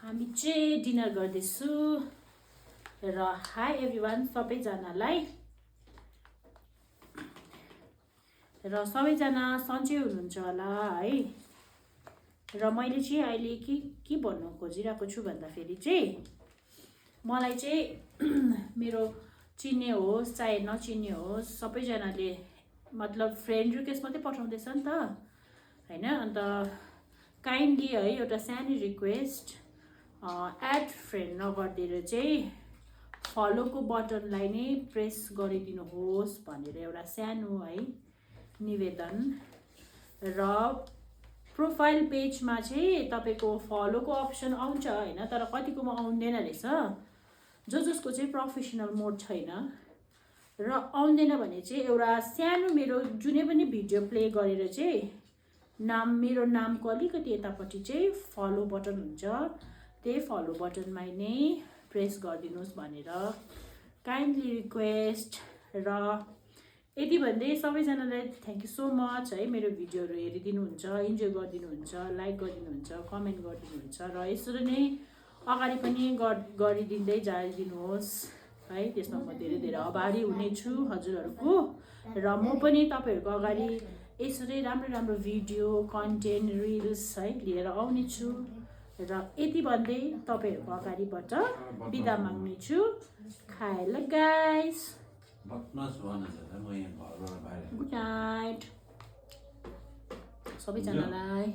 हामी चाहिँ डिनर गर्दैछु र हाई एभ्रिवान सबैजनालाई र सबैजना सन्चै हुनुहुन्छ होला है। र मैले चाहिँ अहिले के भन्नु खोजिरहेको छु भन्दाखेरि चाहिँ मलाई चाहिँ मेरो चिन्ने होस् चाहे नचिन्ने होस् सबैजनाले मतलब फ्रेन्ड रिक्वेस्ट मात्रै पठाउँदैछ नि त हैन। अन्त काइन्डली है एउटा सानो रिक्वेस्ट एड फ्रेन्ड नगरिदिएर चाहिँ फलोको बटनलाई नै प्रेस गरिदिनुहोस् भनेर एउटा सानो है निवेदन। र प्रोफाइल पेजमा चाहिँ तपाईको फलोको अप्सन आउँछ हैन, तर कतिकोमा आउँदैन रहेछ जसको चाहिँ प्रोफेसनल मोड छैन। र आउँदैन भने चाहिँ एउटा सानो मेरो जुनै पनि भिडियो प्ले गरेर चाहिँ मेरो नामको अलिकति यतापट्टि चाहिँ फलो बटन हुन्छ, त्यही फलो बटनमा नै प्रेस गरिदिनुहोस् भनेर काइन्डली रिक्वेस्ट। र यति भन्दै सबैजनालाई थ्याङ्क यू सो मच है, मेरो भिडियोहरू हेरिदिनुहुन्छ, इन्जोय गरिदिनुहुन्छ, लाइक गरिदिनुहुन्छ, कमेन्ट गरिदिनुहुन्छ र यसरी नै अगाडि पनि गरिदिँदै जाइदिनुहोस् है। त्यसमा म धेरै धेरै आभारी हुनेछु हजुरहरूको। र म पनि तपाईहरूको अगाडि यसरी राम्रो राम्रो भिडियो कन्टेन्ट रिल्स है लिएर आउनेछु। र यति भन्दै तपाईहरूको अगाडिबाट बिदा माग्नेछु। खाए ल गाइस, गुड नाइट सबैजनालाई।